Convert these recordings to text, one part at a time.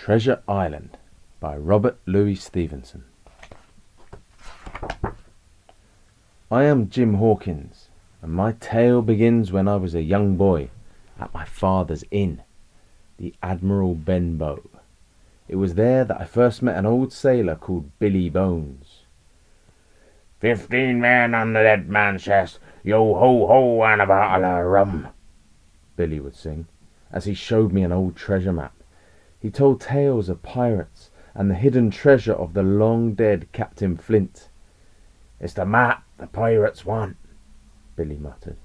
Treasure Island by Robert Louis Stevenson. I am Jim Hawkins, and my tale begins when I was a young boy at my father's inn, the Admiral Benbow. It was there that I first met an old sailor called Billy Bones. 15 men on the dead man's chest, yo ho ho and a bottle of rum, Billy would sing, as he showed me an old treasure map. He told tales of pirates and the hidden treasure of the long-dead Captain Flint. "It's the map the pirates want," Billy muttered.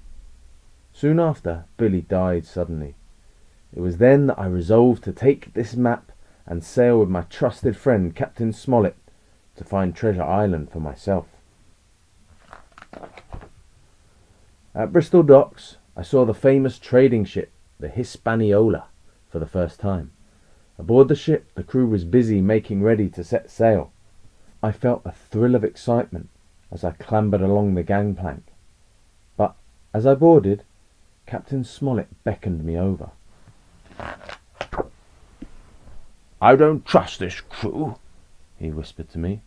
Soon after, Billy died suddenly. It was then that I resolved to take this map and sail with my trusted friend Captain Smollett to find Treasure Island for myself. At Bristol docks, I saw the famous trading ship, the Hispaniola, for the first time. Aboard the ship, the crew was busy making ready to set sail. I felt a thrill of excitement as I clambered along the gangplank. But as I boarded, Captain Smollett beckoned me over. "I don't trust this crew," he whispered to me.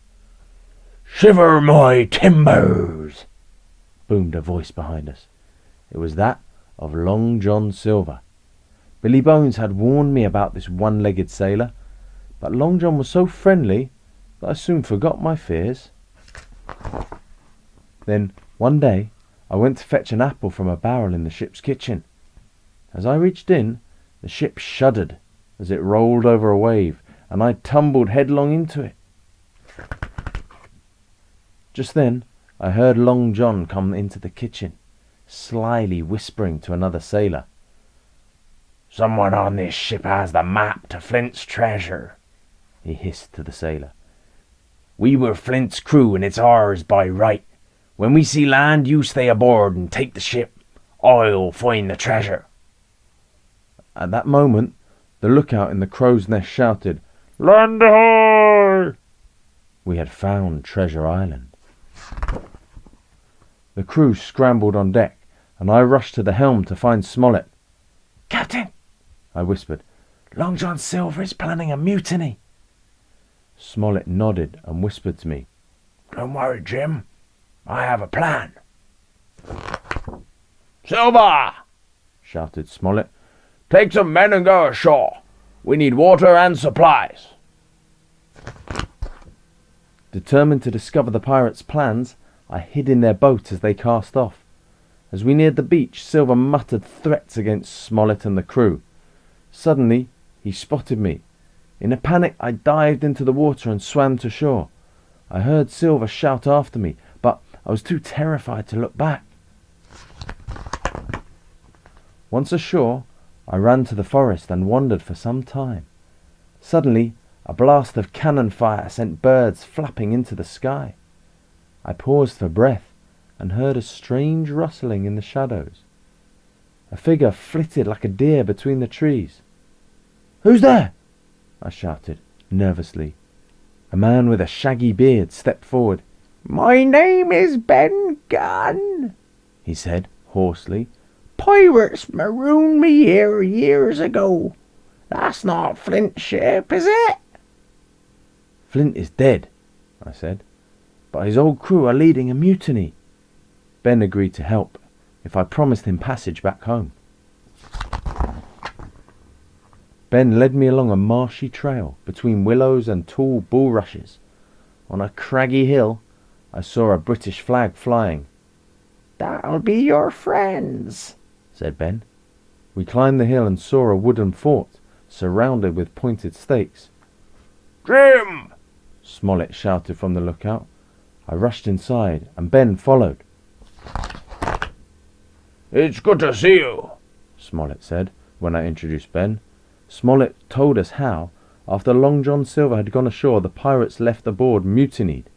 "Shiver my timbers!" boomed a voice behind us. It was that of Long John Silver. Billy Bones had warned me about this one-legged sailor, but Long John was so friendly that I soon forgot my fears. Then, one day, I went to fetch an apple from a barrel in the ship's kitchen. As I reached in, the ship shuddered as it rolled over a wave, and I tumbled headlong into it. Just then, I heard Long John come into the kitchen, slyly whispering to another sailor. "Someone on this ship has the map to Flint's treasure," he hissed to the sailor. "We were Flint's crew and it's ours by right. When we see land, you stay aboard and take the ship. I'll find the treasure." At that moment, the lookout in the crow's nest shouted, "Land ahoy!" We had found Treasure Island. The crew scrambled on deck, and I rushed to the helm to find Smollett. "Captain," I whispered, "Long John Silver is planning a mutiny." Smollett nodded and whispered to me, "Don't worry, Jim. I have a plan." "Silver!" shouted Smollett. "Take some men and go ashore. We need water and supplies." Determined to discover the pirates' plans, I hid in their boat as they cast off. As we neared the beach, Silver muttered threats against Smollett and the crew. Suddenly, he spotted me. In a panic, I dived into the water and swam to shore. I heard Silver shout after me, but I was too terrified to look back. Once ashore, I ran to the forest and wandered for some time. Suddenly, a blast of cannon fire sent birds flapping into the sky. I paused for breath and heard a strange rustling in the shadows. A figure flitted like a deer between the trees. "Who's there?" I shouted, nervously. A man with a shaggy beard stepped forward. "My name is Ben Gunn," he said, hoarsely. "Pirates marooned me here years ago. That's not Flint's ship, is it?" "Flint is dead," I said, "but his old crew are leading a mutiny." Ben agreed to help if I promised him passage back home. Ben led me along a marshy trail between willows and tall bulrushes. On a craggy hill, I saw a British flag flying. "That'll be your friends," said Ben. We climbed the hill and saw a wooden fort surrounded with pointed stakes. "Jim!" Smollett shouted from the lookout. I rushed inside and Ben followed. "It's good to see you," Smollett said when I introduced Ben. Smollett told us how, after Long John Silver had gone ashore, the pirates left aboard mutinied.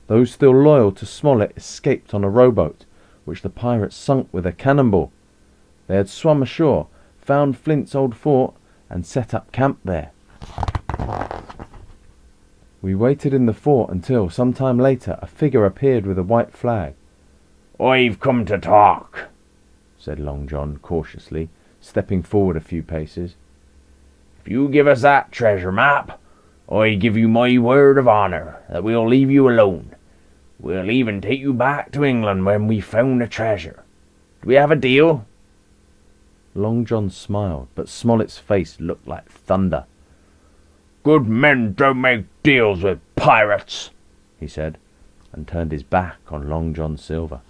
Those still loyal to Smollett escaped on a rowboat, which the pirates sunk with a cannonball. They had swum ashore, found Flint's old fort, and set up camp there. We waited in the fort until, some time later, a figure appeared with a white flag. "I've come to talk," said Long John cautiously, stepping forward a few paces. If you give us that treasure map, I give you my word of honour that we'll leave you alone. We'll even take you back to England when we've found the treasure. Do we have a deal?" Long John smiled, but Smollett's face looked like thunder. "Good men don't make deals with pirates," he said, and turned his back on Long John Silver.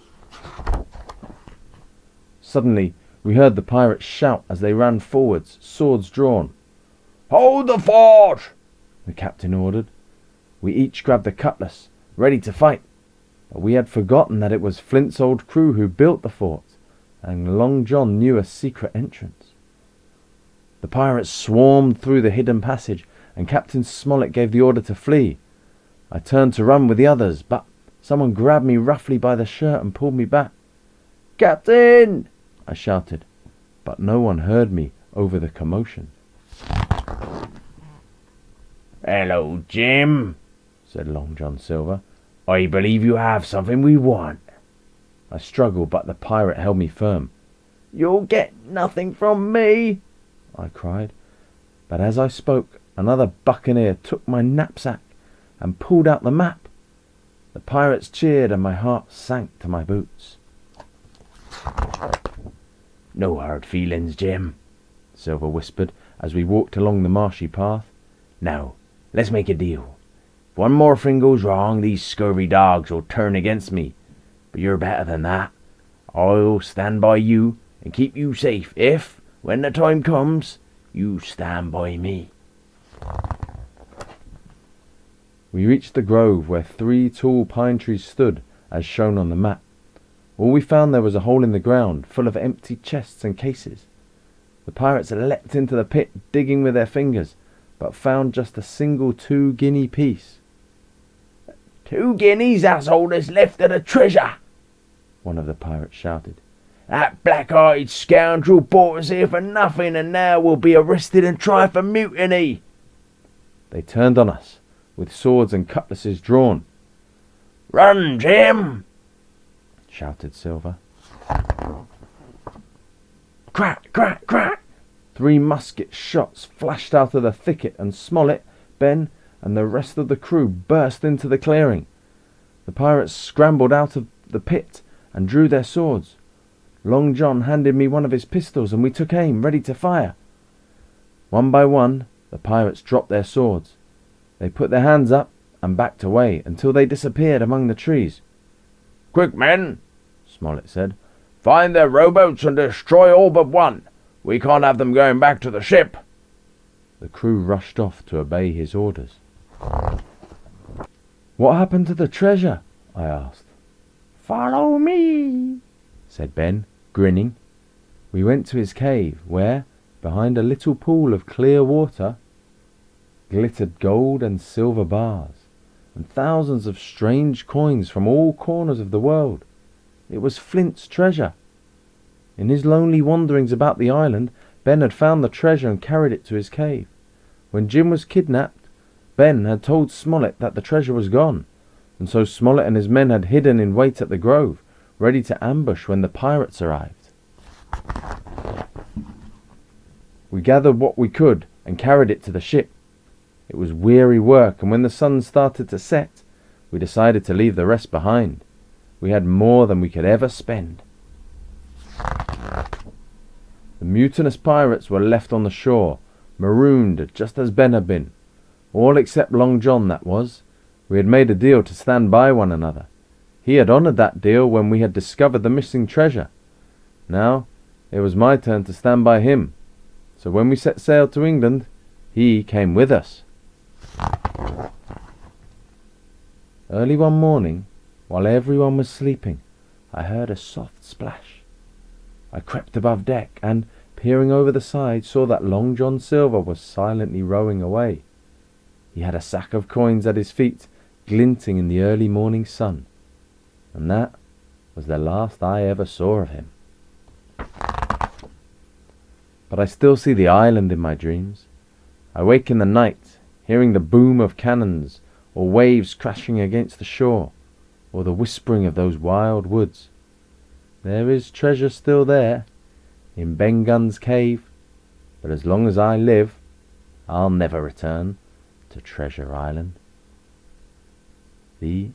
Suddenly, we heard the pirates shout as they ran forwards, swords drawn. "Hold the fort!" the captain ordered. We each grabbed a cutlass, ready to fight, but we had forgotten that it was Flint's old crew who built the fort, and Long John knew a secret entrance. The pirates swarmed through the hidden passage, and Captain Smollett gave the order to flee. I turned to run with the others, but someone grabbed me roughly by the shirt and pulled me back. "Captain!" I shouted, but no one heard me over the commotion. "Hello, Jim," said Long John Silver. "I believe you have something we want." I struggled, but the pirate held me firm. "You'll get nothing from me," I cried. But as I spoke, another buccaneer took my knapsack and pulled out the map. The pirates cheered and my heart sank to my boots. "No hard feelings, Jim," Silver whispered as we walked along the marshy path. "Now, let's make a deal. If one more thing goes wrong, these scurvy dogs will turn against me. But you're better than that. I'll stand by you and keep you safe if, when the time comes, you stand by me." We reached the grove where 3 tall pine trees stood, as shown on the map. All we found there was a hole in the ground, full of empty chests and cases. The pirates leapt into the pit, digging with their fingers, but found just a single 2-guinea piece. "2 guineas, that's all that's left of the treasure," one of the pirates shouted. "That black-eyed scoundrel brought us here for nothing, and now we'll be arrested and tried for mutiny." They turned on us, with swords and cutlasses drawn. "Run, Jim!" shouted Silver. Crack, crack, crack! 3 musket shots flashed out of the thicket, and Smollett, Ben, and the rest of the crew burst into the clearing. The pirates scrambled out of the pit and drew their swords. Long John handed me one of his pistols, and we took aim, ready to fire. One by one, the pirates dropped their swords. They put their hands up and backed away until they disappeared among the trees. "Quick, men," Smollett said. "Find their rowboats and destroy all but one. We can't have them going back to the ship." The crew rushed off to obey his orders. "What happened to the treasure?" I asked. "Follow me," said Ben, grinning. We went to his cave, where, behind a little pool of clear water, glittered gold and silver bars, and thousands of strange coins from all corners of the world. It was Flint's treasure. In his lonely wanderings about the island, Ben had found the treasure and carried it to his cave. When Jim was kidnapped, Ben had told Smollett that the treasure was gone, and so Smollett and his men had hidden in wait at the grove, ready to ambush when the pirates arrived. We gathered what we could and carried it to the ship. It was weary work, and when the sun started to set, we decided to leave the rest behind. We had more than we could ever spend. The mutinous pirates were left on the shore, marooned just as Ben had been. All except Long John, that was. We had made a deal to stand by one another. He had honoured that deal when we had discovered the missing treasure. Now it was my turn to stand by him. So when we set sail to England, he came with us. Early one morning, while everyone was sleeping, I heard a soft splash. I crept above deck and, peering over the side, saw that Long John Silver was silently rowing away. He had a sack of coins at his feet, glinting in the early morning sun. And that was the last I ever saw of him. But I still see the island in my dreams. I wake in the night, hearing the boom of cannons, or waves crashing against the shore, or the whispering of those wild woods. There is treasure still there, in Ben Gunn's cave, but as long as I live, I'll never return to Treasure Island. The